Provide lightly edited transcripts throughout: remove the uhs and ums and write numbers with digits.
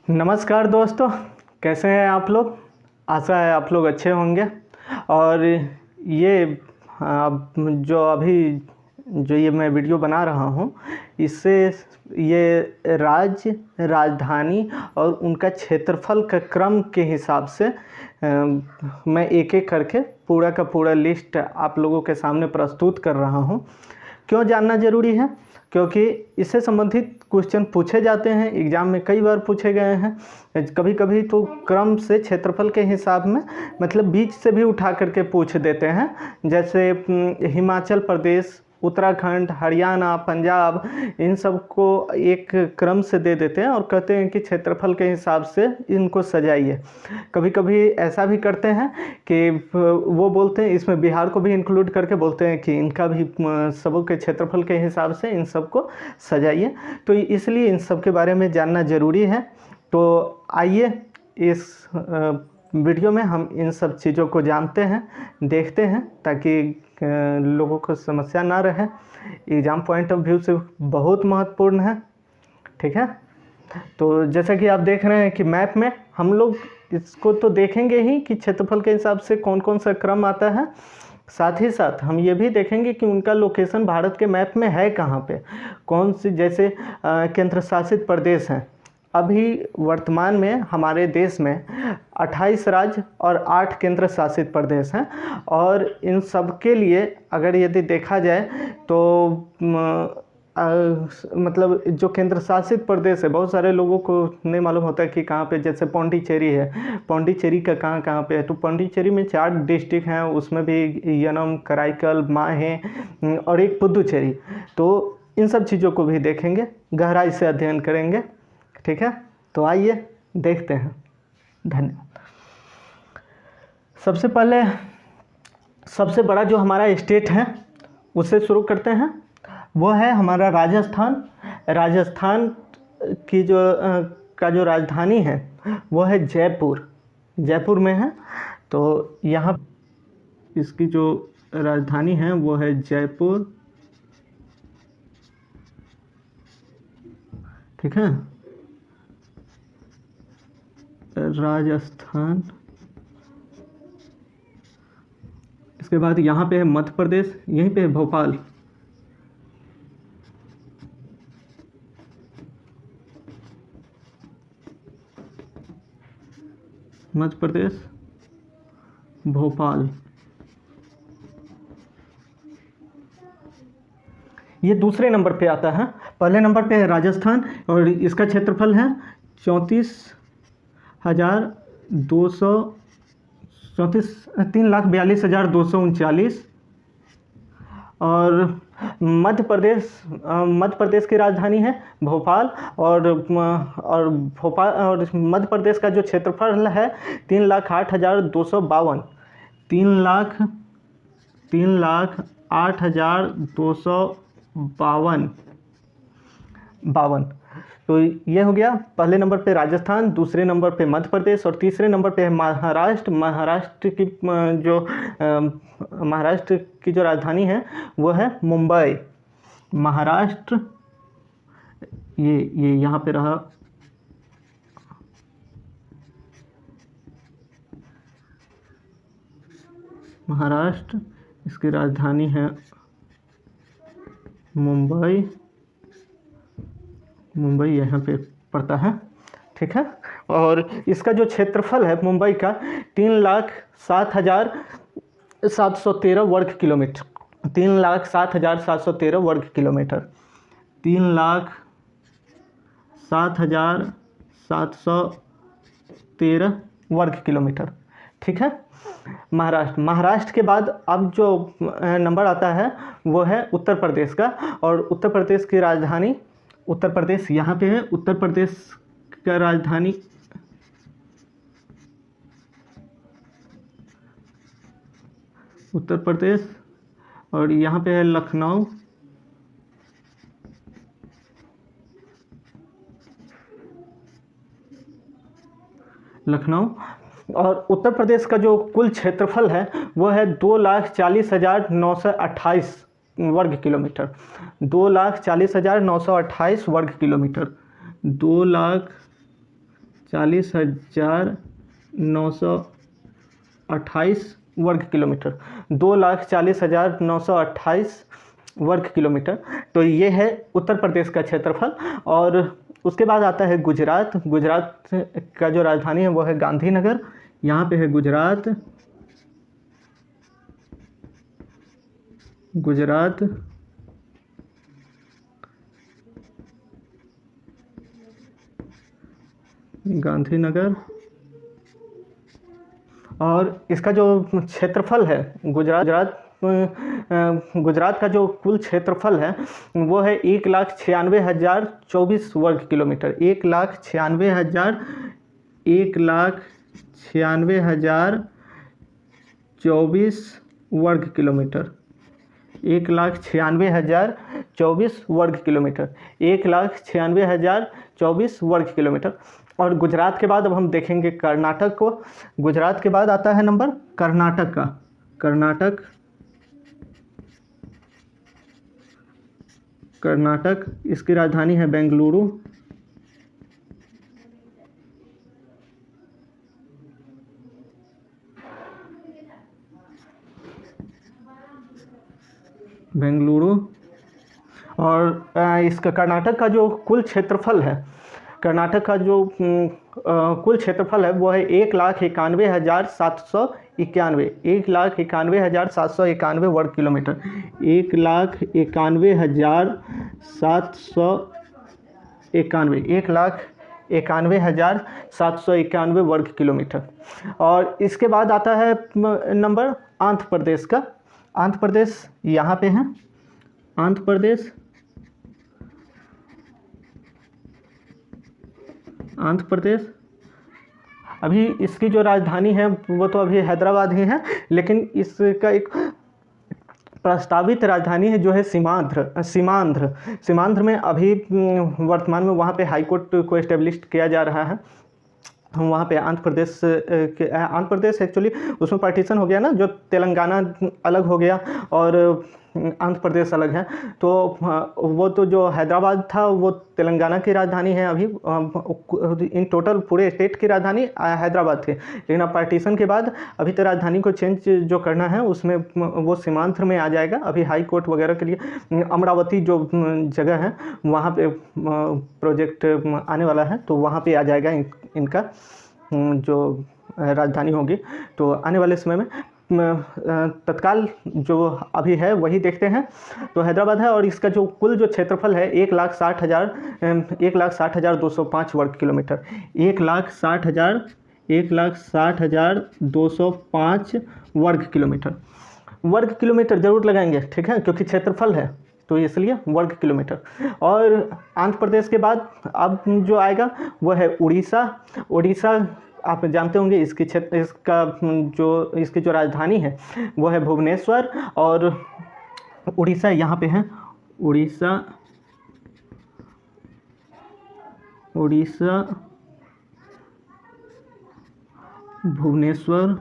नमस्कार दोस्तों, कैसे हैं आप लोग। आशा है आप लोग अच्छे होंगे। और ये जो मैं वीडियो बना रहा हूँ, इससे ये राजधानी और उनका क्षेत्रफल का क्रम के हिसाब से मैं एक एक करके पूरा का पूरा लिस्ट आप लोगों के सामने प्रस्तुत कर रहा हूँ। क्यों जानना ज़रूरी है? क्योंकि इससे संबंधित क्वेश्चन पूछे जाते हैं, एग्ज़ाम में कई बार पूछे गए हैं। कभी कभी तो क्रम से क्षेत्रफल के हिसाब में मतलब बीच से भी उठा करके पूछ देते हैं। जैसे हिमाचल प्रदेश, उत्तराखंड, हरियाणा, पंजाब, इन सब को एक क्रम से दे देते हैं और कहते हैं कि क्षेत्रफल के हिसाब से इनको सजाइए। कभी कभी ऐसा भी करते हैं कि वो बोलते हैं, इसमें बिहार को भी इंक्लूड करके बोलते हैं कि इनका भी सबों के क्षेत्रफल के हिसाब से इन सबको सजाइए। तो इसलिए इन सब के बारे में जानना ज़रूरी है। तो आइए इस वीडियो में हम इन सब चीज़ों को जानते हैं, देखते हैं, ताकि लोगों को समस्या ना रहे। एग्ज़ाम पॉइंट ऑफ व्यू से बहुत महत्वपूर्ण है। ठीक है, तो जैसा कि आप देख रहे हैं कि मैप में हम लोग इसको तो देखेंगे ही कि क्षेत्रफल के हिसाब से कौन कौन सा क्रम आता है। साथ ही साथ हम ये भी देखेंगे कि उनका लोकेशन भारत के मैप में है कहाँ पे, कौन सी, जैसे केंद्र शासित प्रदेश हैं। अभी वर्तमान में हमारे देश में 28 राज्य और 8 केंद्र शासित प्रदेश हैं। और इन सब के लिए अगर यदि देखा जाए तो मतलब जो केंद्र शासित प्रदेश है, बहुत सारे लोगों को नहीं मालूम होता है कि कहाँ पे, जैसे पौंडीचेरी है। पौंडीचेरी का कहाँ कहाँ पे है? तो पौंडीचेरी में 4 डिस्ट्रिक्ट हैं, उसमें भी यनम, कराईकल, माहे और एक पुदुचेरी। तो इन सब चीज़ों को भी देखेंगे, गहराई से अध्ययन करेंगे। ठीक है, तो आइए देखते हैं। धन्यवाद। सबसे पहले सबसे बड़ा जो हमारा स्टेट है उससे शुरू करते हैं। वो है हमारा राजस्थान। राजस्थान की जो राजधानी है वो है जयपुर। जयपुर में है। तो यहाँ इसकी जो राजधानी है वो है जयपुर। ठीक है, राजस्थान। इसके बाद यहाँ पे है मध्य प्रदेश, यहीं पे है भोपाल। मध्य प्रदेश, भोपाल। ये दूसरे नंबर पे आता है। पहले नंबर पे है राजस्थान और इसका क्षेत्रफल है 3,42,239। और मध्य प्रदेश की राजधानी है भोपाल। और मध्य प्रदेश का जो क्षेत्रफल है 3,08,252। 3,08,252। तो ये हो गया। पहले नंबर पे राजस्थान, दूसरे नंबर पे मध्य प्रदेश और तीसरे नंबर पे है महाराष्ट्र। महाराष्ट्र की जो राजधानी है वो है मुंबई। महाराष्ट्र ये यहाँ पे रहा। महाराष्ट्र, इसकी राजधानी है मुंबई। मुंबई यहाँ पे पड़ता है। ठीक है, और इसका जो क्षेत्रफल है मुंबई का 3,07,713 वर्ग किलोमीटर। 3,07,713 वर्ग किलोमीटर। 3,07,713 वर्ग किलोमीटर। ठीक है। महाराष्ट्र के बाद अब जो नंबर आता है वो है उत्तर प्रदेश का। और उत्तर प्रदेश की राजधानी, उत्तर प्रदेश यहाँ पे है। उत्तर प्रदेश का राजधानी उत्तर प्रदेश, और यहाँ पे है लखनऊ। और उत्तर प्रदेश का जो कुल क्षेत्रफल है वो है 2,40,928 वर्ग किलोमीटर। 2,40,928 वर्ग किलोमीटर। 2,40,928 40,928 वर्ग किलोमीटर, 2,40,928 वर्ग किलोमीटर। तो ये है उत्तर प्रदेश का क्षेत्रफल। और उसके बाद आता है गुजरात। गुजरात का जो राजधानी है वो है गांधीनगर। यहाँ पे है गुजरात। गुजरात गांधीनगर। और इसका जो क्षेत्रफल है गुजरात का जो कुल क्षेत्रफल है वो है 1,96,024 वर्ग किलोमीटर। 1,96,024 वर्ग किलोमीटर। 1,96,024 वर्ग किलोमीटर। 1,96,024 वर्ग किलोमीटर। और गुजरात के बाद अब हम देखेंगे कर्नाटक को। गुजरात के बाद आता है नंबर कर्नाटक का। कर्नाटक इसकी राजधानी है बेंगलुरु। और इसका कर्नाटक का जो कुल क्षेत्रफल है, कर्नाटक का जो कुल क्षेत्रफल है वो है 1,91,791। 1,91,791 वर्ग किलोमीटर। 1,91,791। 1,91,791 वर्ग किलोमीटर। और इसके बाद आता है नंबर आंध्र प्रदेश का। आंध्र प्रदेश यहाँ पे है। आंध्र प्रदेश अभी इसकी जो राजधानी है वो तो अभी हैदराबाद ही है, लेकिन इसका एक प्रस्तावित राजधानी है जो है सीमांध्र में अभी वर्तमान में वहाँ पे हाई कोर्ट को एस्टेब्लिश किया जा रहा है। हम वहाँ पे आंध्र प्रदेश एक्चुअली उसमें पार्टीशन हो गया ना, जो तेलंगाना अलग हो गया और आंध्र प्रदेश अलग है। तो वो तो जो हैदराबाद था वो तेलंगाना की राजधानी है अभी। इन टोटल पूरे स्टेट की राजधानी हैदराबाद थी, लेकिन अब पार्टीशन के बाद अभी तो राजधानी को चेंज जो करना है उसमें वो सीमांध्र में आ जाएगा। अभी हाई कोर्ट वगैरह के लिए अमरावती जो जगह है वहाँ पे प्रोजेक्ट आने वाला है, तो वहाँ पे आ जाएगा इनका जो राजधानी होगी। तो आने वाले समय में तत्काल जो अभी है वही देखते हैं। तो हैदराबाद है और इसका जो कुल जो क्षेत्रफल है 1,60,205 वर्ग किलोमीटर। 1,60,205 वर्ग किलोमीटर। वर्ग किलोमीटर जरूर लगाएंगे, ठीक है, क्योंकि क्षेत्रफल है तो इसलिए वर्ग किलोमीटर। और आंध्र प्रदेश के बाद अब जो आएगा वो है उड़ीसा। आप जानते होंगे इसकी जो राजधानी है वो है भुवनेश्वर। और उड़ीसा यहाँ पे है। उड़ीसा भुवनेश्वर।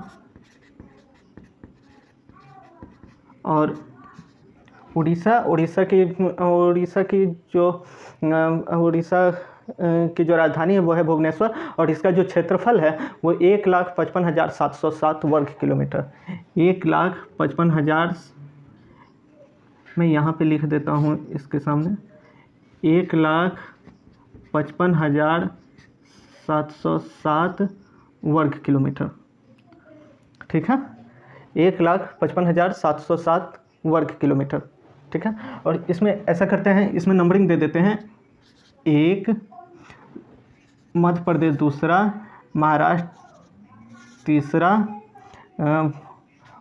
और उड़ीसा की जो राजधानी है वो है भुवनेश्वर। और इसका जो क्षेत्रफल है वो 1,55,707 वर्ग किलोमीटर। 1,55,000 मैं यहाँ पे लिख देता हूँ इसके सामने, 1,55,707 वर्ग किलोमीटर, ठीक है। 1,55,707 वर्ग किलोमीटर, ठीक है। और इसमें ऐसा करते हैं, इसमें नंबरिंग दे देते हैं। 1, मध्य प्रदेश दूसरा, महाराष्ट्र तीसरा,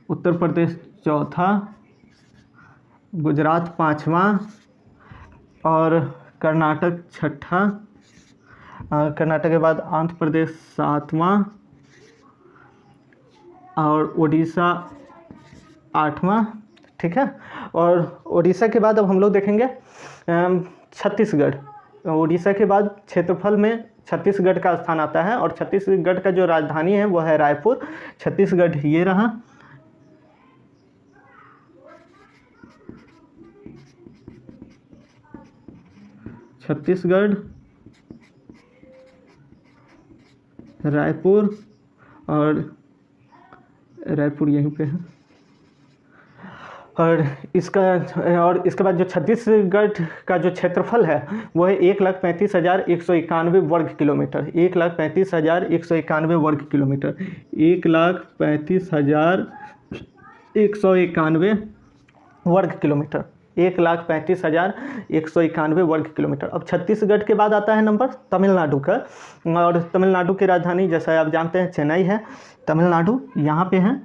उत्तर प्रदेश चौथा, गुजरात पाँचवा और कर्नाटक छठा। कर्नाटक के बाद आंध्र प्रदेश सातवां और उड़ीसा आठवां, ठीक है। और उड़ीसा के बाद अब हम लोग देखेंगे छत्तीसगढ़। उड़ीसा के बाद क्षेत्रफल में छत्तीसगढ़ का स्थान आता है और छत्तीसगढ़ का जो राजधानी है वो है रायपुर। छत्तीसगढ़ ये रहा। छत्तीसगढ़ रायपुर, और रायपुर यहीं पे है। और इसके बाद जो छत्तीसगढ़ का जो क्षेत्रफल है वो है 1,35,191 वर्ग किलोमीटर। 1,35,191 वर्ग किलोमीटर। 1,35,191 वर्ग किलोमीटर। 1,35,191 वर्ग किलोमीटर। अब छत्तीसगढ़ के बाद आता है नंबर तमिलनाडु का, और तमिलनाडु की राजधानी जैसा आप जानते हैं चेन्नई है। तमिलनाडु यहाँ पे है,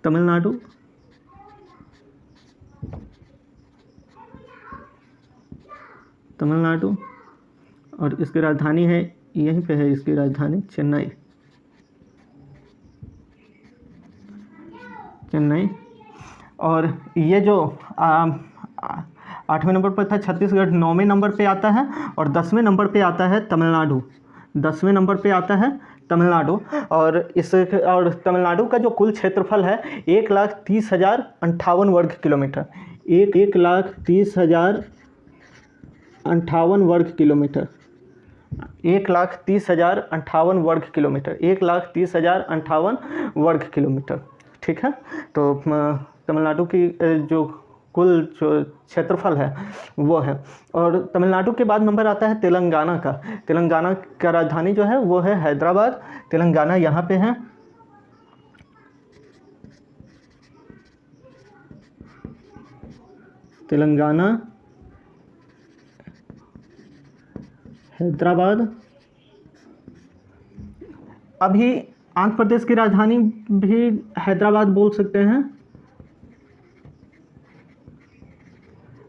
तमिलनाडु। तमिलनाडु, और इसकी राजधानी है यहीं पे है, इसकी राजधानी चेन्नई। चेन्नई। और ये जो 8वें नंबर पर था छत्तीसगढ़, 9वें नंबर पे आता है, और 10वें नंबर पे आता है तमिलनाडु। 10वें नंबर पे आता है तमिलनाडु। और तमिलनाडु का जो कुल क्षेत्रफल है 1,30,058 वर्ग किलोमीटर। 1,30,058 वर्ग किलोमीटर। 1,30,058 वर्ग किलोमीटर। 1,30,058 वर्ग किलोमीटर। ठीक है। तो तमिलनाडु की जो कुल जो क्षेत्रफल है वो है। और तमिलनाडु के बाद नंबर आता है तेलंगाना का। तेलंगाना का राजधानी जो है वो है हैदराबाद। तेलंगाना यहाँ पे है। तेलंगाना, हैदराबाद। अभी आंध्र प्रदेश की राजधानी भी हैदराबाद बोल सकते हैं,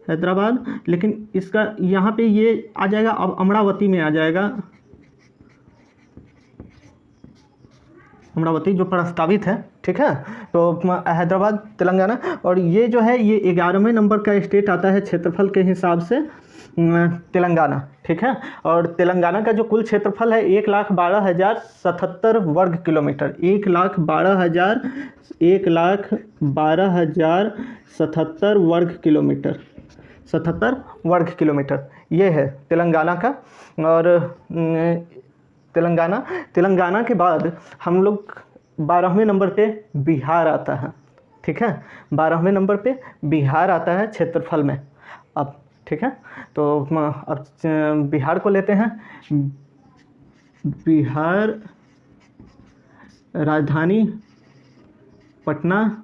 हैदराबाद। लेकिन इसका यहाँ पे ये आ जाएगा, अब अमरावती में आ जाएगा। अमरावती जो प्रस्तावित है। ठीक है। तो हैदराबाद, तेलंगाना। और ये जो है ये 11वें नंबर का स्टेट आता है क्षेत्रफल के हिसाब से, तेलंगाना। ठीक है। और तेलंगाना का जो कुल क्षेत्रफल है 1,12,077 वर्ग किलोमीटर। 1,12,077 वर्ग किलोमीटर। 77 वर्ग किलोमीटर ये है तेलंगाना का। और तेलंगाना के बाद हम लोग 12वें नंबर पे बिहार आता है। ठीक है। 12वें नंबर पे बिहार आता है क्षेत्रफल में। अब ठीक है। तो अब बिहार को लेते हैं। बिहार, राजधानी पटना।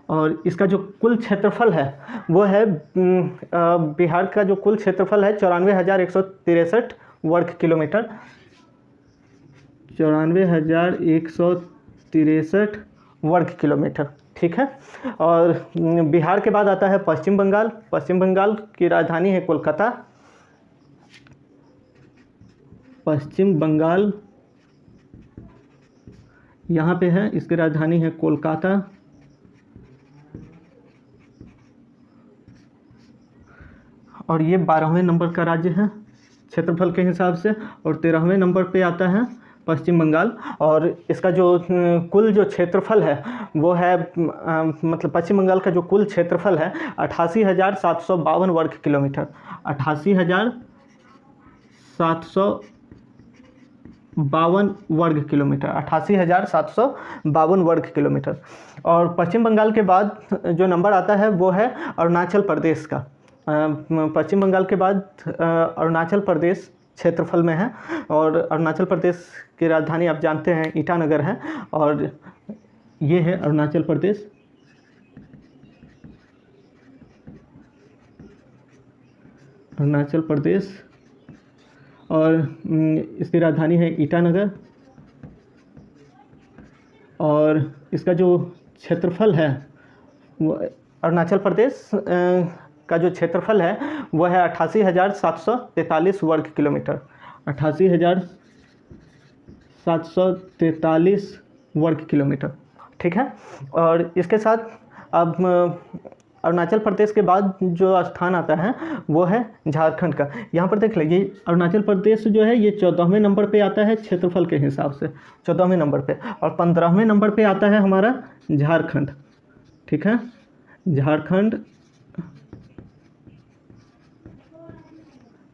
और इसका जो कुल क्षेत्रफल है वो है, बिहार का जो कुल क्षेत्रफल है 94,163 वर्ग किलोमीटर। 94,163 वर्ग किलोमीटर। ठीक है। और बिहार के बाद आता है पश्चिम बंगाल। पश्चिम बंगाल की राजधानी है कोलकाता। पश्चिम बंगाल यहाँ पे है, इसकी राजधानी है कोलकाता। और ये 12वें नंबर का राज्य है क्षेत्रफल के हिसाब से। और 13वें नंबर पे आता है पश्चिम बंगाल। और इसका जो कुल जो क्षेत्रफल है वो है, मतलब पश्चिम बंगाल का जो कुल क्षेत्रफल है 88,752 वर्ग किलोमीटर। 88,752 वर्ग किलोमीटर। 88,752 वर्ग किलोमीटर। और पश्चिम बंगाल के बाद जो नंबर आता है वो है अरुणाचल प्रदेश का। पश्चिम बंगाल के बाद अरुणाचल प्रदेश क्षेत्रफल में है। और अरुणाचल प्रदेश की राजधानी आप जानते हैं ईटानगर है। और ये है अरुणाचल प्रदेश। अरुणाचल प्रदेश। और इसकी राजधानी है ईटानगर। और इसका जो क्षेत्रफल है वो, अरुणाचल प्रदेश का जो क्षेत्रफल है वो है 88,743 वर्ग किलोमीटर। 88,743 वर्ग किलोमीटर। ठीक है। और इसके साथ अब अरुणाचल प्रदेश के बाद जो स्थान आता है वो है झारखंड का। यहाँ पर देख लीजिए अरुणाचल प्रदेश जो है ये 14वें नंबर पे आता है क्षेत्रफल के हिसाब से, 14वें नंबर पे। और 15वें नंबर पे आता है हमारा झारखंड। ठीक है। झारखंड,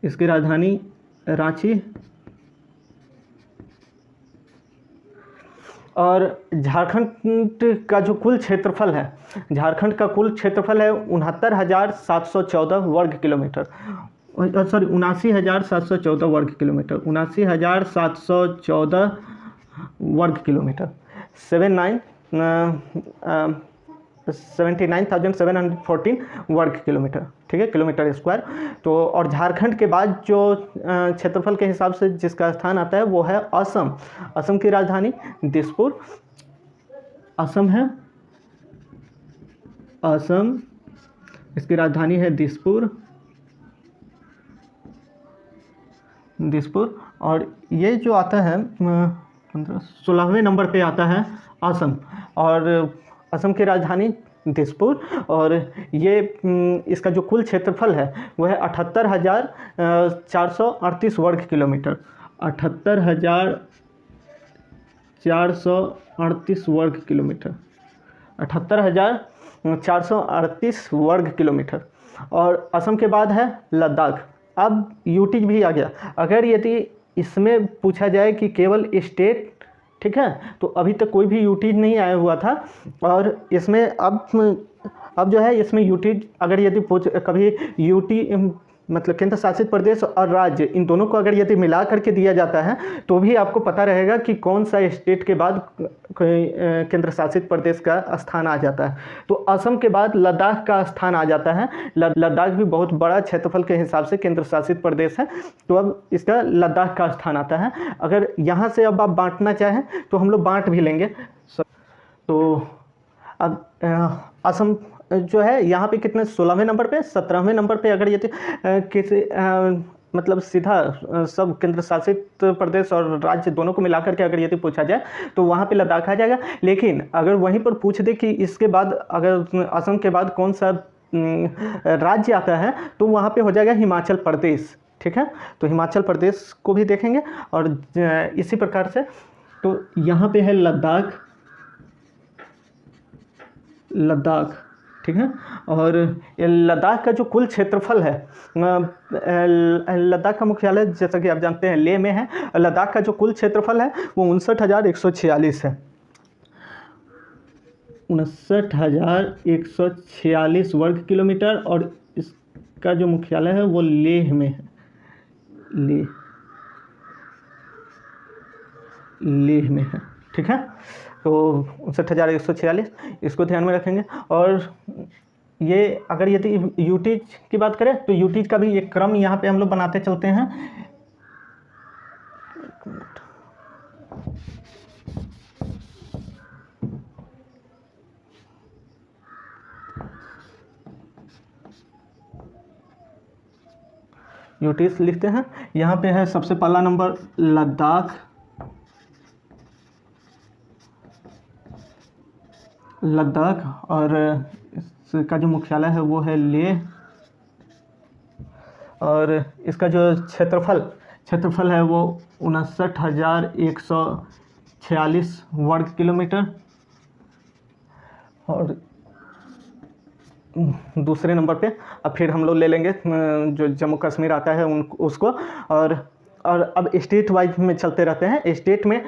इसकी राजधानी रांची। और झारखंड का जो कुल क्षेत्रफल है, झारखंड का कुल क्षेत्रफल है 69,714 वर्ग किलोमीटर, सॉरी 79,714 वर्ग किलोमीटर, 79,714 वर्ग किलोमीटर, 79,714 वर्ग किलोमीटर, ठीक है, किलोमीटर स्क्वायर। तो और झारखंड के बाद जो क्षेत्रफल के हिसाब से जिसका स्थान आता है वो है असम। असम की राजधानी दिसपुर, असम है, असम, इसकी राजधानी है दिसपुर, दिसपुर। और ये जो आता है 16वें नंबर पे आता है असम, और असम की राजधानी दिसपुर। और ये इसका जो कुल क्षेत्रफल है वो है 78,438 वर्ग किलोमीटर, 78,438 वर्ग किलोमीटर, 78,438 वर्ग किलोमीटर। और असम के बाद है लद्दाख। अब यूटी भी आ गया। अगर यदि इसमें पूछा जाए कि केवल स्टेट, ठीक है, तो अभी तक कोई भी यूटी नहीं आया हुआ था, और इसमें अब जो है इसमें यूटी अगर यदि कभी यूटी मतलब केंद्र शासित प्रदेश और राज्य, इन दोनों को अगर यदि मिला करके दिया जाता है तो भी आपको पता रहेगा कि कौन सा स्टेट के बाद केंद्र शासित प्रदेश का स्थान आ जाता है। तो असम के बाद लद्दाख का स्थान आ जाता है। लद्दाख भी बहुत बड़ा क्षेत्रफल के हिसाब से केंद्र शासित प्रदेश है, तो अब इसका लद्दाख का स्थान आता है। अगर यहाँ से अब आप बांटना चाहें तो हम लोग बांट भी लेंगे। तो अब असम जो है यहाँ पे कितने 16वें नंबर पे, 17वें नंबर पे अगर ये किसी मतलब सीधा सब केंद्र शासित प्रदेश और राज्य दोनों को मिलाकर के अगर यदि पूछा जाए तो वहाँ पे लद्दाख आ जाएगा। लेकिन अगर वहीं पर पूछ दे कि इसके बाद अगर असम के बाद कौन सा राज्य आता है तो वहाँ पे हो जाएगा हिमाचल प्रदेश, ठीक है। तो हिमाचल प्रदेश को भी देखेंगे। और इसी प्रकार से तो यहाँ पे है लद्दाख, लद्दाख, ठीक है। और लद्दाख का जो कुल क्षेत्रफल है, लद्दाख का मुख्यालय जैसा कि आप जानते हैं लेह में है। लद्दाख का जो कुल क्षेत्रफल है वो 59,146 है, 59,146 वर्ग किलोमीटर। और इसका जो मुख्यालय है वो लेह में है, लेह में है, ठीक है। तो 59,146 इसको ध्यान में रखेंगे। और ये अगर यदि यूटीज की बात करें तो यूटीज का भी एक क्रम यहाँ पे हम लोग बनाते चलते हैं। यूटीज लिखते हैं। यहाँ पे है सबसे पहला नंबर लद्दाख, लद्दाख। और इसका जो मुख्यालय है वो है लेह। और इसका जो क्षेत्रफल है वो 59,146 वर्ग किलोमीटर। और दूसरे नंबर पे अब फिर हम लोग ले लेंगे जो जम्मू कश्मीर आता है उसको। और अब स्टेट वाइज में चलते रहते हैं। स्टेट में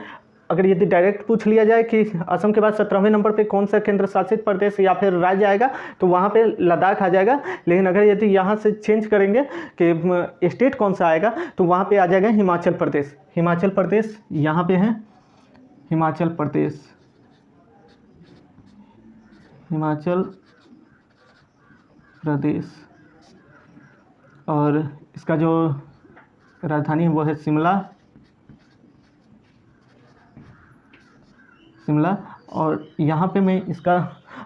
अगर यदि डायरेक्ट पूछ लिया जाए कि असम के बाद 17वें नंबर पे कौन सा केंद्र शासित प्रदेश या फिर राज्य आएगा तो वहाँ पे लद्दाख आ जाएगा। लेकिन अगर यदि यहाँ से चेंज करेंगे कि स्टेट कौन सा आएगा तो वहाँ पे आ जाएगा हिमाचल प्रदेश। हिमाचल प्रदेश यहाँ पे है, हिमाचल प्रदेश, हिमाचल प्रदेश। और इसका जो राजधानी है वो है शिमला, शिमला। और यहाँ पे मैं इसका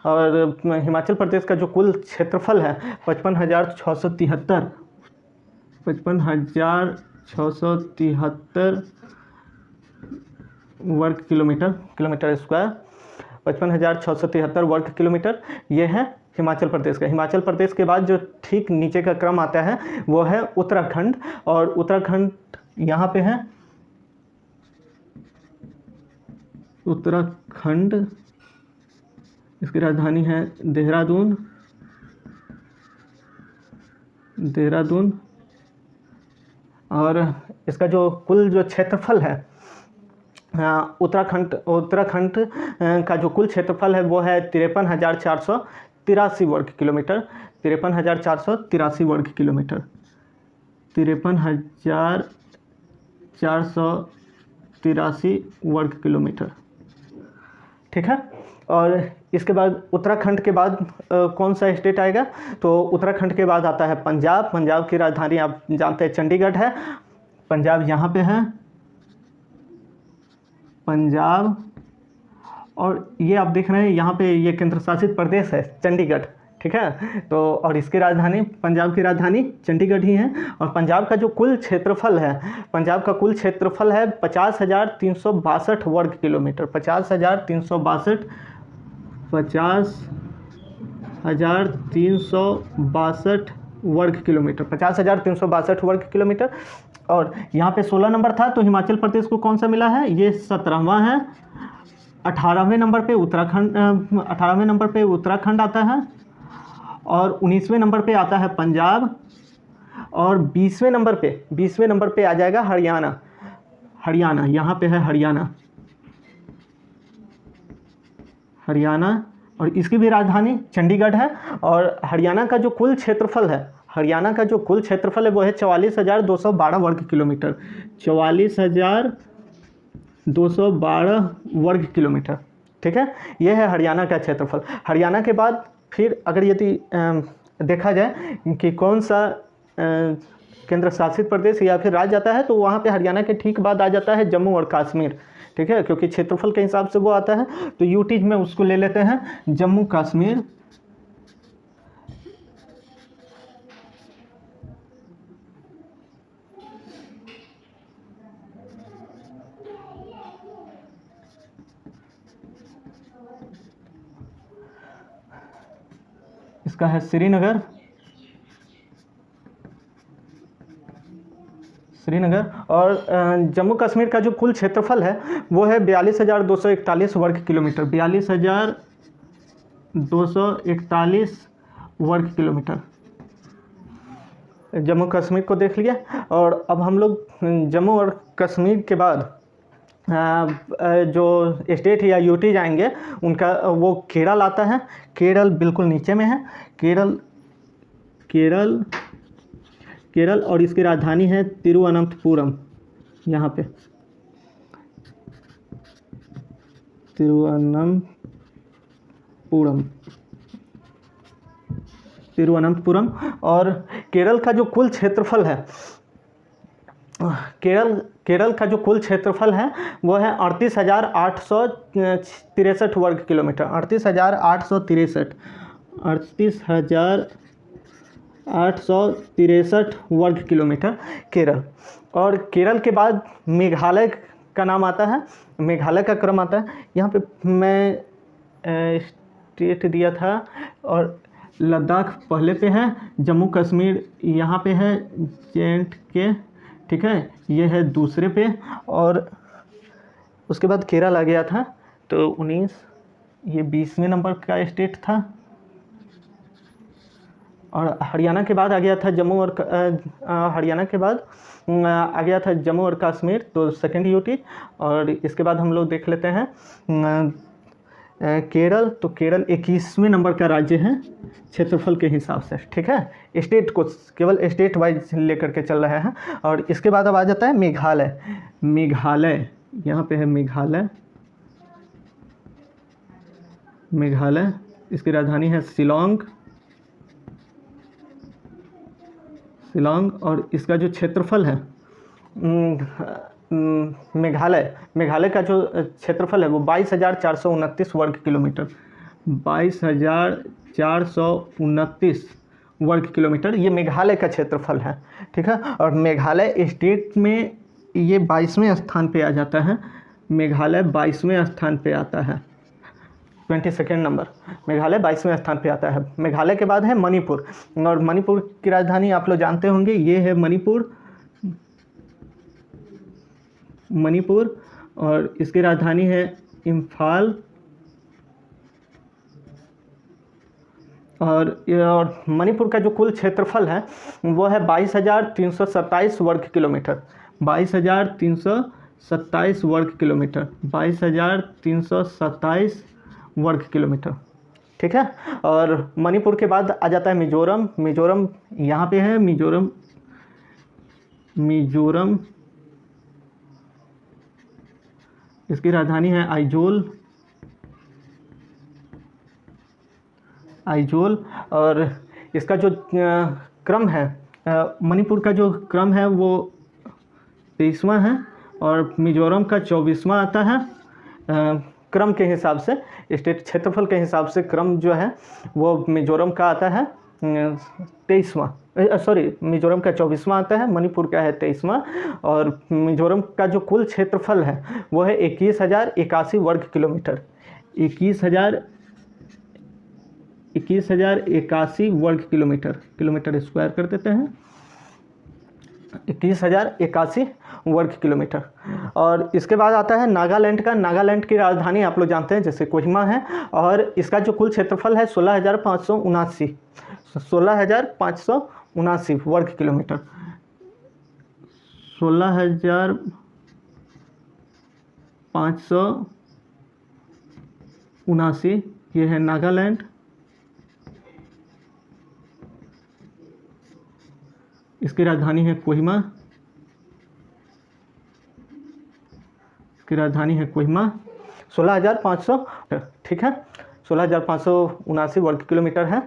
और हिमाचल प्रदेश का जो कुल क्षेत्रफल है 55,673 वर्ग किलोमीटर स्क्वायर, 55,673 वर्ग किलोमीटर ये है हिमाचल प्रदेश का। हिमाचल प्रदेश के बाद जो ठीक नीचे का क्रम आता है वो है उत्तराखंड। और उत्तराखंड यहाँ पे है, उत्तराखंड, इसकी राजधानी है देहरादून, देहरादून। और इसका जो कुल जो क्षेत्रफल है उत्तराखंड का जो कुल क्षेत्रफल है वो है 53,483 वर्ग किलोमीटर। 53,483 वर्ग किलोमीटर। 53,483 वर्ग किलोमीटर। ठीक है। और इसके बाद उत्तराखंड के बाद कौन सा स्टेट आएगा? तो उत्तराखंड के बाद आता है पंजाब। पंजाब की राजधानी आप जानते हैं चंडीगढ़ है। पंजाब यहाँ पे है, पंजाब। और ये आप देख रहे हैं यहाँ पे ये केंद्र शासित प्रदेश है चंडीगढ़। ठीक है। तो और इसकी राजधानी, पंजाब की राजधानी चंडीगढ़ ही है। और पंजाब का जो कुल क्षेत्रफल है, पंजाब का कुल क्षेत्रफल है 50,362 वर्ग किलोमीटर। 50,362 वर्ग किलोमीटर। 50,362 वर्ग किलोमीटर। और यहाँ पे 16 नंबर था, तो हिमाचल प्रदेश को कौन सा मिला है? ये 17वां है। 18वें नंबर पे उत्तराखंड, 18वें नंबर पे उत्तराखंड आता है। और 19वें नंबर पे आता है पंजाब। और 20वें नंबर पे आ जाएगा हरियाणा। हरियाणा यहाँ पे है, हरियाणा। और इसकी भी राजधानी चंडीगढ़ है। और हरियाणा का जो कुल क्षेत्रफल है, वो है 44,212 वर्ग किलोमीटर। 44,212 वर्ग किलोमीटर। ठीक है। यह है हरियाणा का क्षेत्रफल। हरियाणा के बाद फिर अगर यदि देखा जाए कि कौन सा केंद्र शासित प्रदेश या फिर राज्य आता है, तो वहाँ पे हरियाणा के ठीक बाद आ जाता है जम्मू और कश्मीर। ठीक है, क्योंकि क्षेत्रफल के हिसाब से वो आता है। तो यूटी में उसको ले लेते हैं जम्मू कश्मीर। इसका है श्रीनगर। और जम्मू कश्मीर का जो कुल क्षेत्रफल है वो है 42,241 वर्ग किलोमीटर। 42,241 वर्ग किलोमीटर। जम्मू कश्मीर को देख लिया। और अब हम लोग जम्मू और कश्मीर के बाद जो स्टेट या यूटी जाएंगे, उनका वो केरल आता है। केरल बिल्कुल नीचे में है। केरल और इसकी राजधानी है तिरुवनंतपुरम। यहाँ पे तिरुवनंतपुरम। और केरल का जो कुल क्षेत्रफल है, केरल का जो कुल क्षेत्रफल है वो है 38,863 वर्ग किलोमीटर। 38,863 वर्ग किलोमीटर केरल। और केरल के बाद मेघालय का नाम आता है, मेघालय का क्रम आता है। यहाँ पे मैं स्टेट दिया था और लद्दाख पहले पे है, जम्मू कश्मीर यहाँ पे है, JNK। ठीक है, ये है दूसरे पे। और उसके बाद केरल आ गया था, तो 19, ये 20वें नंबर का स्टेट था। और हरियाणा के बाद आ गया था जम्मू और हरियाणा के बाद आ गया था जम्मू और कश्मीर, तो सेकंड यूटी। और इसके बाद हम लोग देख लेते हैं केरल। तो केरल 21वें नंबर का राज्य है क्षेत्रफल के हिसाब से। ठीक है, स्टेट को केवल स्टेट वाइज लेकर के चल रहे हैं। और इसके बाद अब आ जाता है मेघालय। यहाँ पे है मेघालय। इसकी राजधानी है शिलोंग। और इसका जो क्षेत्रफल है, मेघालय का जो क्षेत्रफल है वो 22,429 वर्ग किलोमीटर। 22,429 वर्ग किलोमीटर ये मेघालय का क्षेत्रफल है। ठीक है। और मेघालय स्टेट में ये 22वें स्थान पे आ जाता है। मेघालय 22वें स्थान पे आता है, 22nd नंबर। मेघालय 22वें स्थान पे आता है। मेघालय के बाद है मणिपुर। और मणिपुर की राजधानी आप लोग जानते होंगे, ये है मणिपुर। और इसकी राजधानी है इम्फाल। और मणिपुर का जो कुल क्षेत्रफल है वो है 22,327 वर्ग किलोमीटर। 22,327 22,327 वर्ग किलोमीटर, 22,327 वर्ग किलोमीटर। ठीक है। और मणिपुर के बाद आ जाता है मिजोरम। मिजोरम यहाँ पे है, मिजोरम इसकी राजधानी है आइजोल। और इसका जो क्रम है, मणिपुर का जो क्रम है वो 23वां है और मिजोरम का 24वां आता है। क्रम के हिसाब से, स्टेट क्षेत्रफल के हिसाब से क्रम जो है वो मिजोरम का आता है 23वां, मिजोरम का 24वां आता है, मणिपुर का है 23वां। और मिजोरम का जो कुल क्षेत्रफल है वो है 21,081 वर्ग किलोमीटर। 21,081 वर्ग किलोमीटर स्क्वायर कर देते हैं, 21,081 वर्ग किलोमीटर। और इसके बाद आता है नागालैंड का। नागालैंड की राजधानी आप लोग जानते हैं जैसे कोहिमा है, और इसका जो कुल क्षेत्रफल है 16,579 वर्ग किलोमीटर। 16,579, ये है नागालैंड। इसकी राजधानी है कोहिमा, 16,500, ठीक है, 16,579 वर्ग किलोमीटर है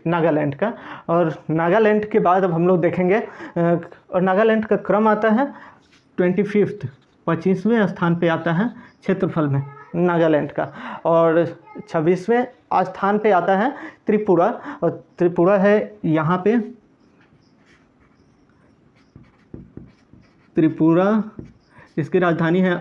नागालैंड का। और नागालैंड के बाद अब हम लोग देखेंगे, और नागालैंड का क्रम आता है 25वें स्थान पे आता है क्षेत्रफल में नागालैंड का। और 26वें स्थान पे आता है त्रिपुरा, और त्रिपुरा है यहाँ पे, त्रिपुरा, इसकी राजधानी है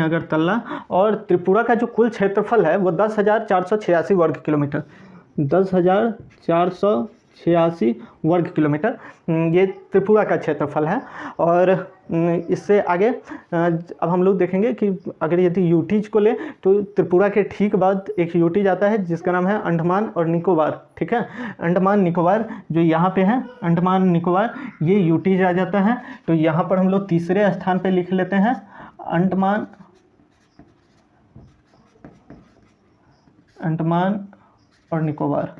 अगरतला, और त्रिपुरा का जो कुल क्षेत्रफल है वो 10,486 वर्ग किलोमीटर, 10,486 वर्ग किलोमीटर ये त्रिपुरा का क्षेत्रफल है। और इससे आगे अब हम लोग देखेंगे कि अगर यदि यूटीज को ले तो त्रिपुरा के ठीक बाद एक यूटीज आता है जिसका नाम है अंडमान और निकोबार। ठीक है, अंडमान निकोबार जो यहाँ पे है, अंडमान निकोबार, ये यूटीज आ जाता है। तो यहाँ पर हम लोग तीसरे स्थान पे लिख लेते हैं अंडमान और निकोबार।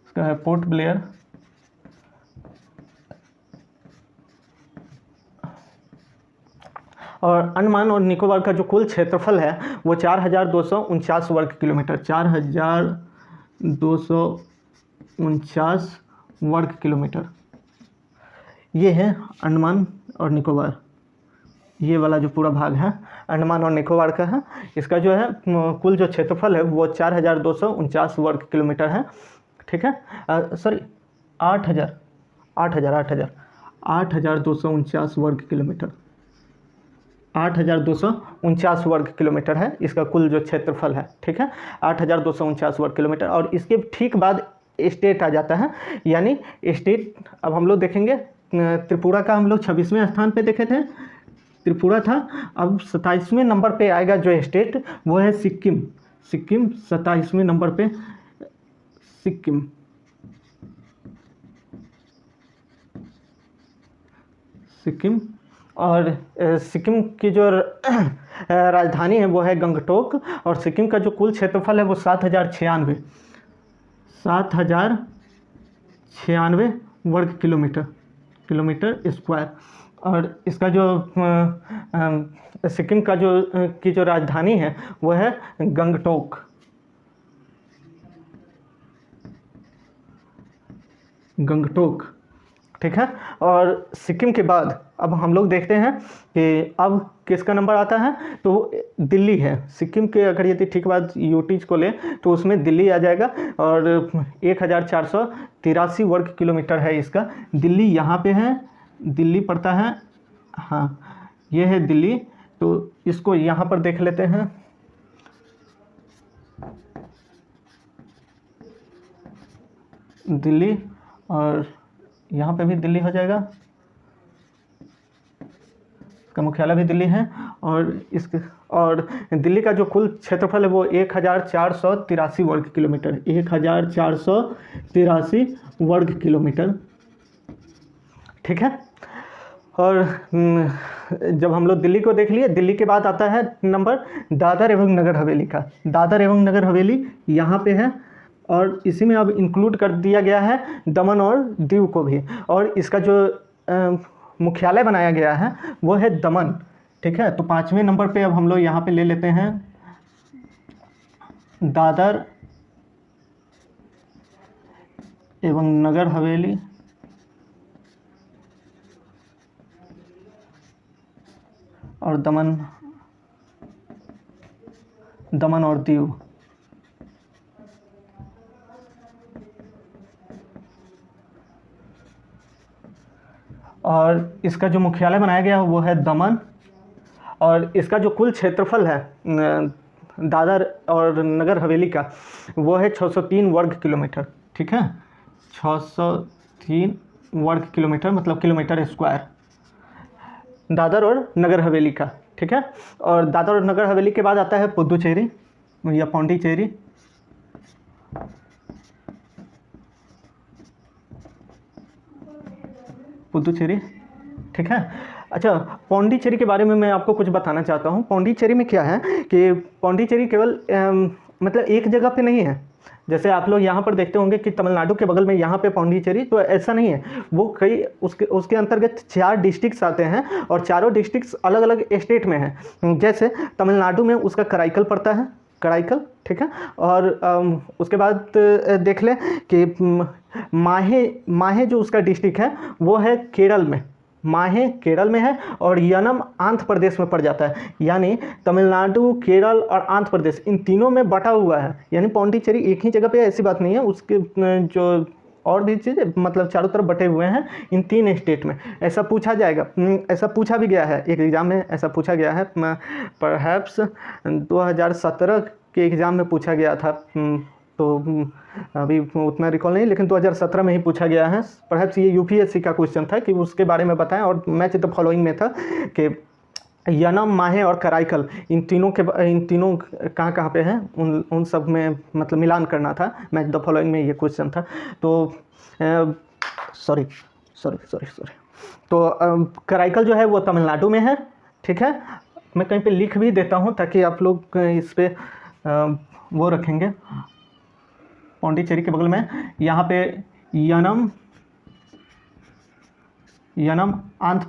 इसका है पोर्ट ब्लेयर। और अंडमान और निकोबार का जो कुल क्षेत्रफल है वो 4,249 वर्ग किलोमीटर, 4,249 वर्ग किलोमीटर ये है अंडमान और निकोबार। ये वाला जो पूरा भाग है अंडमान और निकोबार का है। इसका जो है कुल जो क्षेत्रफल है वो 4,249 वर्ग किलोमीटर है। ठीक है, सॉरी 8,249 वर्ग किलोमीटर, 8,249 वर्ग किलोमीटर है इसका कुल जो क्षेत्रफल है। ठीक है, 8,249 वर्ग किलोमीटर। और इसके ठीक बाद स्टेट आ जाता है, यानी स्टेट अब हम लोग देखेंगे। त्रिपुरा का हम लोग 26वें स्थान पे देखे थे, त्रिपुरा था। अब 27वें नंबर पे आएगा जो स्टेट वो है सिक्किम। 27वें नंबर पे सिक्किम। और सिक्किम की जो राजधानी है वो है गंगटोक। और सिक्किम का जो कुल क्षेत्रफल है वो 7,096 वर्ग किलोमीटर स्क्वायर। और इसका जो सिक्किम का जो राजधानी है वो है गंगटोक। ठीक है। और सिक्किम के बाद अब हम लोग देखते हैं कि अब किसका नंबर आता है, तो दिल्ली है। सिक्किम के अगर यदि ठीक बाद यूटीज को ले तो उसमें दिल्ली आ जाएगा। और 1,483 वर्ग किलोमीटर है इसका। दिल्ली यहाँ पे है, दिल्ली पड़ता है, हाँ ये है दिल्ली। तो इसको यहाँ पर देख लेते हैं, दिल्ली, और यहाँ पे भी दिल्ली हो जाएगा, इसका मुख्यालय भी दिल्ली है। और दिल्ली का जो कुल क्षेत्रफल है वो 1483 वर्ग किलोमीटर, 1483 वर्ग किलोमीटर, ठीक है। और जब हम लोग दिल्ली को देख लिए, दिल्ली के बाद आता है नंबर दादर एवं नगर हवेली का। दादर एवं नगर हवेली यहाँ पे है, और इसी में अब इंक्लूड कर दिया गया है दमन और दीव को भी। और इसका जो मुख्यालय बनाया गया है वो है दमन, ठीक है। तो 5वें नंबर पे अब हम लोग यहाँ पे ले लेते हैं दादर एवं नगर हवेली और दमन और दीव। और इसका जो मुख्यालय बनाया गया वो है दमन, और इसका जो कुल क्षेत्रफल है दादर और नगर हवेली का वो है 603 वर्ग किलोमीटर, ठीक है। 603 वर्ग किलोमीटर मतलब किलोमीटर स्क्वायर, दादर और नगर हवेली का, ठीक है। और दादर और नगर हवेली के बाद आता है पुदुचेरी या पौंडीचेरी। पुदुचेरी, ठीक है। अच्छा, पौंडीचेरी के बारे में मैं आपको कुछ बताना चाहता हूँ। पौंडीचेरी में क्या है कि पौंडीचेरी केवल मतलब एक जगह पे नहीं है। जैसे आप लोग यहाँ पर देखते होंगे कि तमिलनाडु के बगल में यहाँ पे पौंडीचेरी, तो ऐसा नहीं है। वो कई उसके अंतर्गत 4 डिस्ट्रिक्ट्स आते हैं, और चारों डिस्ट्रिक्ट्स अलग अलग स्टेट में हैं। जैसे तमिलनाडु में उसका कराईकल पड़ता है, कराईकल, ठीक है। और उसके बाद देख लें कि माहे जो उसका डिस्ट्रिक्ट है वो है केरल में, माहे केरल में है, और यनम आंध्र प्रदेश में पड़ जाता है। यानी तमिलनाडु, केरल और आंध्र प्रदेश इन तीनों में बटा हुआ है। यानी पौंडीचेरी एक ही जगह पे, ऐसी बात नहीं है। उसके जो और भी चीज़ें मतलब चारों तरफ बटे हुए हैं इन 3 स्टेट में। ऐसा पूछा जाएगा, ऐसा पूछा भी गया है एक एग्ज़ाम में, ऐसा पूछा गया है। परहैप्स 2017 के एग्ज़ाम में पूछा गया था, तो अभी उतना रिकॉल नहीं, लेकिन 2017 में ही पूछा गया है। परहैप्स ये यूपीएससी का क्वेश्चन था कि उसके बारे में बताएं, और मैच द फॉलोइंग में था कि यनम, माहे और कराईकल इन तीनों कहाँ पे हैं, उन सब में मतलब मिलान करना था। मैच द फॉलोइंग में ये क्वेश्चन था। तो सॉरी, तो कराईकल जो है वो तमिलनाडु में है, ठीक है। मैं कहीं पे लिख भी देता हूँ ताकि आप लोग इस पे वो रखेंगे। पौंडीचेरी के बगल में यहाँ पे यनम आंध्र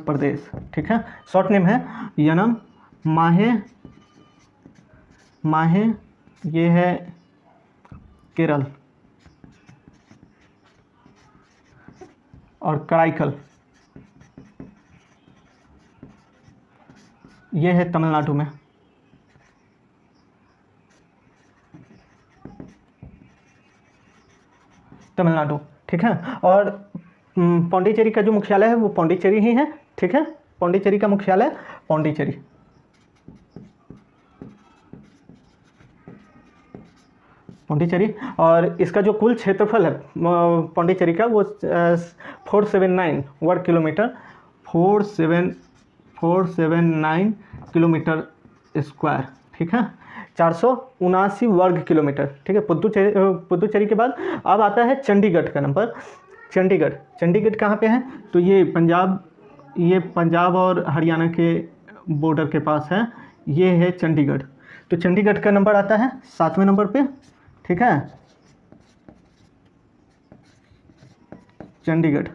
प्रदेश, ठीक है। शॉर्ट नेम है यनम, माहे ये है केरल, और कराईकल ये है तमिलनाडु में। तमिलनाडु, ठीक है। और पौंडीचेरी का जो मुख्यालय है वो पौंडीचेरी ही है, ठीक है। पौंडीचेरी का मुख्यालय पौंडीचेरी। और इसका जो कुल क्षेत्रफल है पौंडीचेरी का वो 479 वर्ग किलोमीटर, 479 किलोमीटर स्क्वायर, ठीक है। 479 वर्ग किलोमीटर, ठीक है। पुदुचेरी के बाद अब आता है चंडीगढ़ का नंबर। चंडीगढ़ कहाँ पे है? तो ये पंजाब और हरियाणा के बॉर्डर के पास है, ये है चंडीगढ़। तो चंडीगढ़ का नंबर आता है 7वें नंबर पे, ठीक है। चंडीगढ़,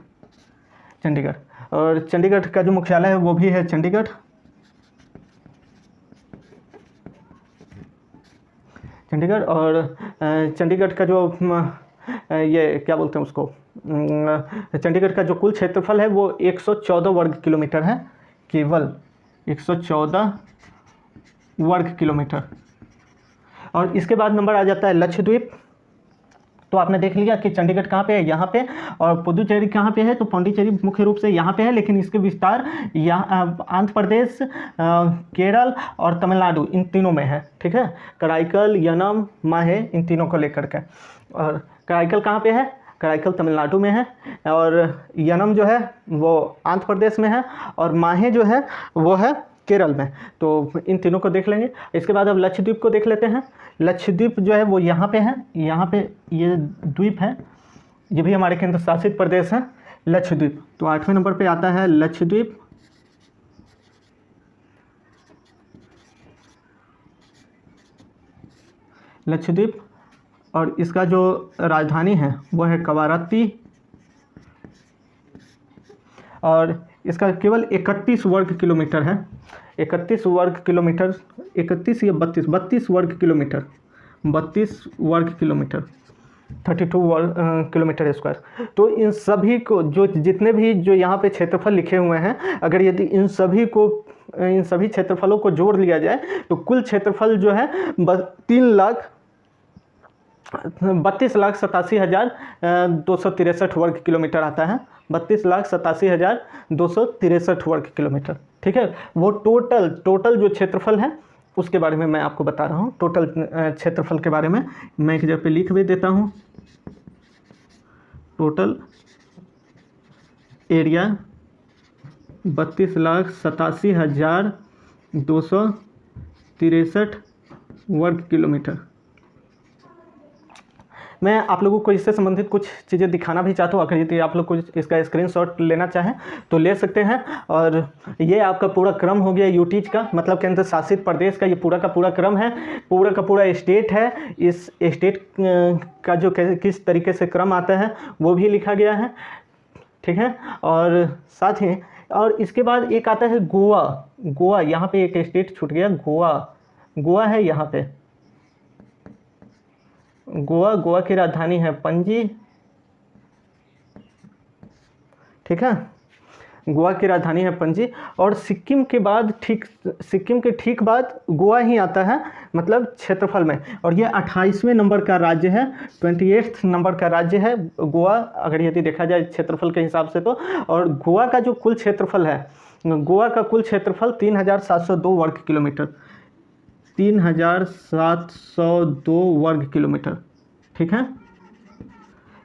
और चंडीगढ़ का जो मुख्यालय है वो भी है चंडीगढ़। और चंडीगढ़ का जो ये क्या बोलते हैं उसको, चंडीगढ़ का जो कुल क्षेत्रफल है वो 114 वर्ग किलोमीटर है, केवल 114 वर्ग किलोमीटर। और इसके बाद नंबर आ जाता है लक्षद्वीप। तो आपने देख लिया कि चंडीगढ़ कहाँ पे है, यहाँ पे, और पुदुचेरी कहाँ पे है, तो पौंडीचेरी मुख्य रूप से यहाँ पे है, लेकिन इसके विस्तार यहाँ आंध्र प्रदेश, केरल और तमिलनाडु इन तीनों में है, ठीक है। कराईकल, यनम, माहे इन तीनों को लेकर के। और कराईकल कहाँ पे है? कराईकल तमिलनाडु में है, और यनम जो है वो आंध्र प्रदेश में है, और माहे जो है वो है केरल में। तो इन तीनों को देख लेंगे। इसके बाद अब लक्षद्वीप को देख लेते हैं। लक्षद्वीप जो है वो यहाँ पे है, यहाँ पे ये द्वीप है, ये भी हमारे केंद्र शासित प्रदेश है लक्षद्वीप। तो 8वें नंबर पे आता है लक्षद्वीप। लक्षद्वीप, और इसका जो राजधानी है वो है कवारत्ती, और इसका केवल 31 वर्ग किलोमीटर है। 31 वर्ग किलोमीटर, 31 या 32 वर्ग किलोमीटर, 32 वर्ग किलोमीटर, 32 वर्ग किलोमीटर स्क्वायर। तो इन सभी को जो जितने भी जो यहाँ पे क्षेत्रफल लिखे हुए हैं, अगर यदि इन सभी क्षेत्रफलों को जोड़ लिया जाए तो कुल क्षेत्रफल जो है 32,87,263 वर्ग किलोमीटर आता है। 32,87,263 वर्ग किलोमीटर, ठीक है। वो टोटल जो क्षेत्रफल है उसके बारे में मैं आपको बता रहा हूँ। टोटल क्षेत्रफल के बारे में मैं एक जगह पे लिख भी देता हूँ। टोटल एरिया 32,87,263 वर्ग किलोमीटर। मैं आप लोगों को इससे संबंधित कुछ चीज़ें दिखाना भी चाहता हूँ। अगर यदि आप लोग कुछ इसका स्क्रीनशॉट लेना चाहें तो ले सकते हैं। और ये आपका पूरा क्रम हो गया यूटीज का, मतलब केंद्र शासित प्रदेश का ये पूरा का पूरा क्रम है, पूरा का पूरा स्टेट है। इस स्टेट का जो किस तरीके से क्रम आता है वो भी लिखा गया है, ठीक है। और साथ ही और इसके बाद एक आता है गोवा। गोवा, यहाँ पे एक स्टेट छूट गया, गोवा है यहाँ पे। गोवा की राजधानी है पणजी, ठीक है। गोवा की राजधानी है पणजी। और सिक्किम के ठीक बाद गोवा ही आता है, मतलब क्षेत्रफल में। और ये 28वें नंबर का राज्य है, 28th नंबर का राज्य है गोवा, अगर यदि देखा जाए क्षेत्रफल के हिसाब से तो। और गोवा का जो कुल क्षेत्रफल है, गोवा का कुल क्षेत्रफल 3,702 वर्ग किलोमीटर, 3,702 वर्ग किलोमीटर, ठीक है।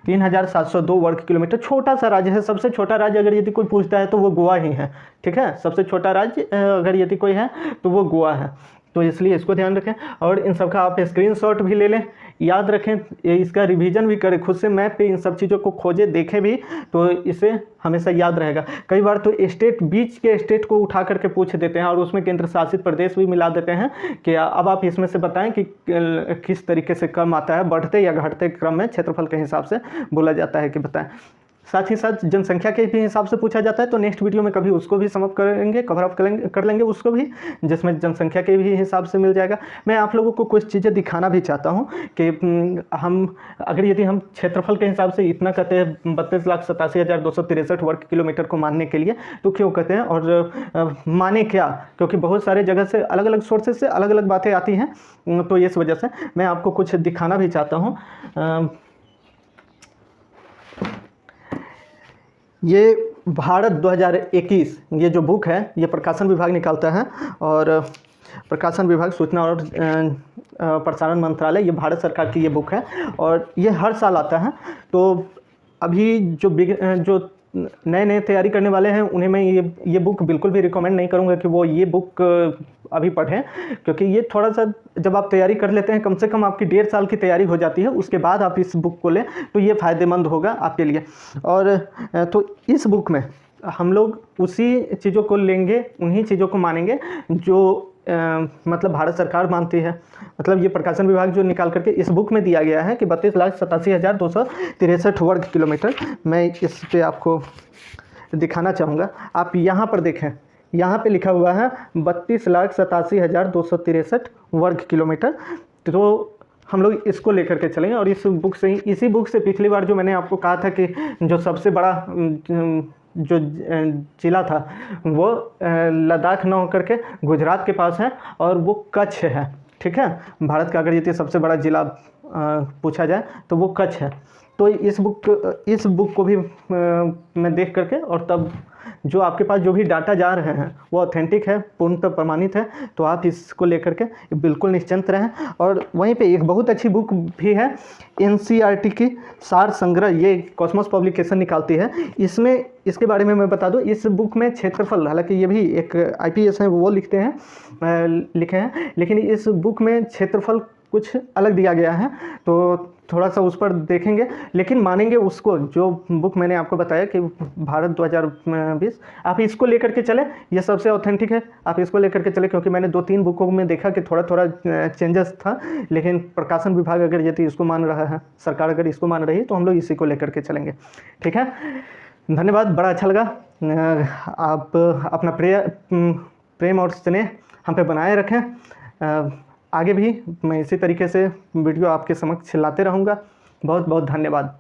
3,702 वर्ग किलोमीटर। छोटा सा राज्य है, सबसे छोटा राज्य अगर यदि कोई पूछता है तो वो गोवा ही है, ठीक है। सबसे छोटा राज्य अगर यदि कोई है तो वो गोवा है। तो इसलिए इसको ध्यान रखें, और इन सब का आप स्क्रीनशॉट भी ले लें, याद रखें, इसका रिवीजन भी करें खुद से, मैप पे इन सब चीज़ों को खोजें, देखें भी, तो इसे हमेशा याद रहेगा। कई बार तो बीच के स्टेट को उठा करके पूछ देते हैं और उसमें केंद्र शासित प्रदेश भी मिला देते हैं कि अब आप इसमें से बताएं कि किस तरीके से क्रम आता है, बढ़ते या घटते क्रम में क्षेत्रफल के हिसाब से बोला जाता है कि बताएं। साथ ही साथ जनसंख्या के भी हिसाब से पूछा जाता है, तो नेक्स्ट वीडियो में कभी उसको भी समाप्त करेंगे, कवर अप कर लेंगे उसको भी, जिसमें जनसंख्या के भी हिसाब से मिल जाएगा। मैं आप लोगों को कुछ चीज़ें दिखाना भी चाहता हूं कि अगर यदि हम क्षेत्रफल के हिसाब से इतना कहते हैं 32,87,263 वर्ग किलोमीटर को मानने के लिए, तो क्यों कहते हैं और माने क्या, क्योंकि बहुत सारे जगह से अलग अलग सोर्सेज से अलग अलग बातें आती हैं, तो इस वजह से मैं आपको कुछ दिखाना भी चाहता हूँ। ये भारत 2021 ये जो बुक है ये प्रकाशन विभाग निकालता है, और प्रकाशन विभाग, सूचना और प्रसारण मंत्रालय, ये भारत सरकार की ये बुक है, और ये हर साल आता है। तो अभी जो नए तैयारी करने वाले हैं उन्हें मैं ये बुक बिल्कुल भी रिकमेंड नहीं करूंगा कि वो ये बुक अभी पढ़ें, क्योंकि ये थोड़ा सा जब आप तैयारी कर लेते हैं, कम से कम आपकी 1.5 साल की तैयारी हो जाती है, उसके बाद आप इस बुक को लें तो ये फ़ायदेमंद होगा आपके लिए। और तो इस बुक में हम लोग उसी चीज़ों को लेंगे, उन्हीं चीज़ों को मानेंगे जो मतलब भारत सरकार मानती है। मतलब ये प्रकाशन विभाग जो निकाल करके इस बुक में दिया गया है कि 32,87,263 वर्ग किलोमीटर। मैं इस पे आपको दिखाना चाहूँगा। आप यहाँ पर देखें, यहाँ पे लिखा हुआ है 32,87,263 वर्ग किलोमीटर। तो हम लोग इसको लेकर के चलेंगे, और इसी बुक से पिछली बार जो मैंने आपको कहा था कि जो सबसे बड़ा जो जिला था वो लद्दाख न होकर के गुजरात के पास है, और वो कच्छ है, ठीक है। भारत का अगर ये सबसे बड़ा जिला पूछा जाए तो वो कच्छ है। तो इस बुक को भी मैं देख करके और तब जो आपके पास जो भी डाटा जा रहे हैं वो ऑथेंटिक है, पूर्णतः प्रमाणित है, तो आप इसको लेकर के बिल्कुल निश्चिंत रहें। और वहीं पे एक बहुत अच्छी बुक भी है NCERT की सार संग्रह, ये कॉस्मोस पब्लिकेशन निकालती है। इसमें इसके बारे में मैं बता दूं, इस बुक में क्षेत्रफल, हालांकि ये भी एक IPS हैं वो लिखे हैं, लेकिन इस बुक में क्षेत्रफल कुछ अलग दिया गया है, तो थोड़ा सा उस पर देखेंगे, लेकिन मानेंगे उसको जो बुक मैंने आपको बताया कि भारत 2020, आप इसको लेकर के चले, ये सबसे ऑथेंटिक है, आप इसको लेकर के चले। क्योंकि मैंने 2-3 बुकों में देखा कि थोड़ा थोड़ा चेंजेस था, लेकिन प्रकाशन विभाग अगर यदि इसको मान रहा है, सरकार अगर इसको मान रही है, तो हम लोग इसी को लेकर के चलेंगे। ठीक है, धन्यवाद, बड़ा अच्छा लगा। आप अपना प्रेम और स्नेह हम पे बनाए रखें। आगे भी मैं इसी तरीके से वीडियो आपके समक्ष लाते रहूँगा। बहुत बहुत धन्यवाद।